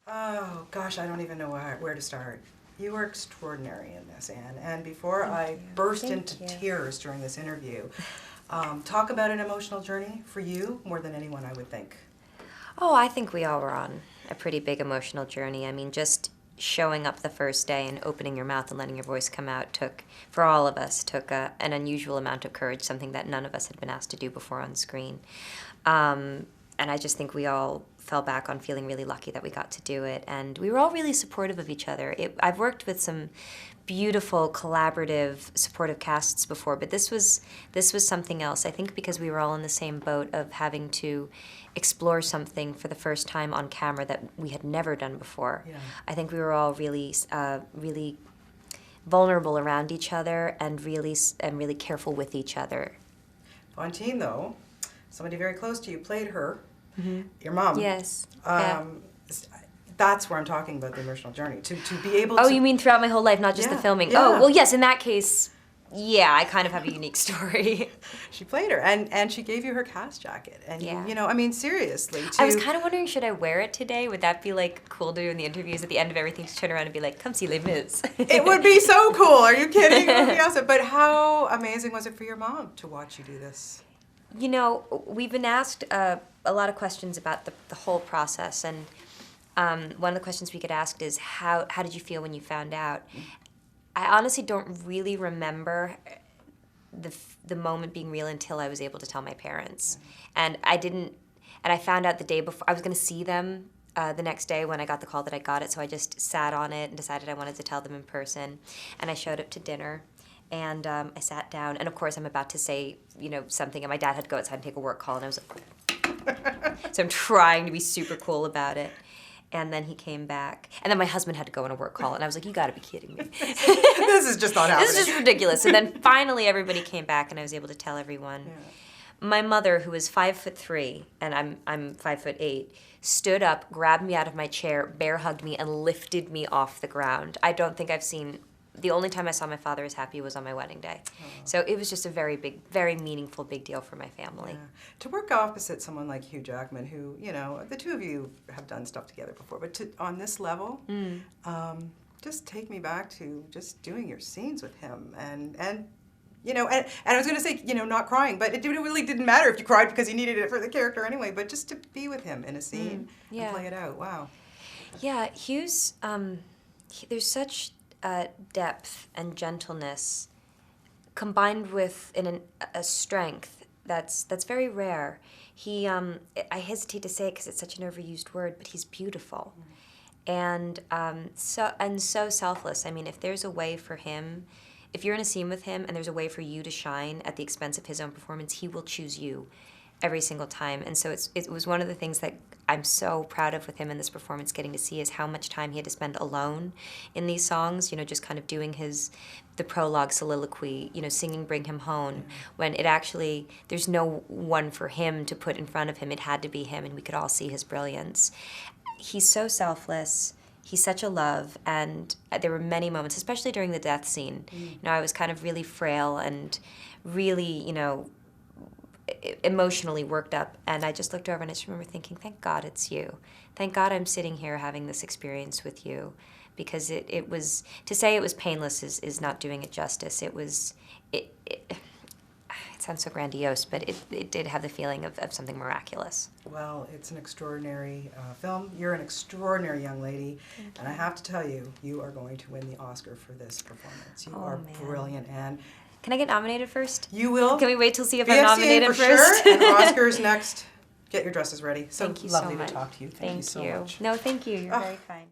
Oh, gosh, I don't even know where to start. You were extraordinary in this, Anne. And before I burst into tears during this interview, talk about an emotional journey for you more than anyone, I would think. Oh, I think we all were on a pretty big emotional journey. I mean, just showing up the first day and opening your mouth and letting your voice come out for all of us, an unusual amount of courage, something that none of us had been asked to do before on screen. And I just think we all fell back on feeling really lucky that we got to do it. And we were all really supportive of each other. I've worked with some beautiful, collaborative, supportive casts before, but this was something else. I think because we were all in the same boat of having to explore something for the first time on camera that we had never done before. Yeah. I think we were all really, really vulnerable around each other and really careful with each other. Fantine, though, somebody very close to you played her. Mm-hmm. Your mom. Yes. That's where I'm talking about the emotional journey. To be able to... Oh, you mean throughout my whole life, not just the filming? Yeah. Oh, well, yes, in that case, yeah, I kind of have a unique story. She played her, and she gave you her cast jacket. And, you know, I mean, seriously. I was kind of wondering, should I wear it today? Would that be, like, cool to do in the interviews at the end of everything, to turn around and be like, come see Les Mis? It would be so cool. Are you kidding? It would be awesome. But how amazing was it for your mom to watch you do this? You know, we've been asked a lot of questions about the whole process, and one of the questions we get asked is, how did you feel when you found out? I honestly don't really remember the moment being real until I was able to tell my parents. And I found out the day before. I was going to see them the next day when I got the call that I got it, so I just sat on it and decided I wanted to tell them in person. And I showed up to dinner. And I sat down, and of course I'm about to say, you know, something, and my dad had to go outside and take a work call, and I was like, so I'm trying to be super cool about it. And then he came back, and then my husband had to go on a work call, and I was like, you gotta be kidding me. This is just not happening. This is just ridiculous. And then finally everybody came back, and I was able to tell everyone. Yeah. My mother, who is 5'3", and I'm 5'8", stood up, grabbed me out of my chair, bear hugged me, and lifted me off the ground. I don't think I've seen... The only time I saw my father as happy was on my wedding day. Oh. So it was just a very big, very meaningful, big deal for my family. Yeah. To work opposite someone like Hugh Jackman, who, you know, the two of you have done stuff together before, but on this level, just take me back to just doing your scenes with him. And you know, and I was going to say, you know, not crying, but it really didn't matter if you cried because you needed it for the character anyway, but just to be with him in a scene and play it out. Wow. Yeah, Hugh's, there's such... depth and gentleness combined with a strength that's very rare. He, I hesitate to say it because it's such an overused word, but he's beautiful. And so selfless. I mean, if there's a way for him, if you're in a scene with him and there's a way for you to shine at the expense of his own performance, he will choose you every single time. And so it was one of the things that I'm so proud of with him in this performance, getting to see is how much time he had to spend alone in these songs, you know, just kind of doing the prologue soliloquy, you know, singing Bring Him Home, when it actually, there's no one for him to put in front of him. It had to be him, and we could all see his brilliance. He's so selfless. He's such a love, and there were many moments, especially during the death scene. You know, I was kind of really frail and really, you know, emotionally worked up, and I just looked over and I just remember thinking, thank God it's you. Thank God I'm sitting here having this experience with you, because it was, to say it was painless is not doing it justice. It sounds so grandiose, but it did have the feeling of something miraculous. Well, it's an extraordinary film. You're an extraordinary young lady, and I have to tell you, you are going to win the Oscar for this performance. You are brilliant, Anne. Can I get nominated first? You will. Can we wait till see if I'm nominated for first? Sure. And Oscars next. Get your dresses ready. Thank you lovely so much. to talk to you. Thank you so you. much. No, thank you. You're very kind.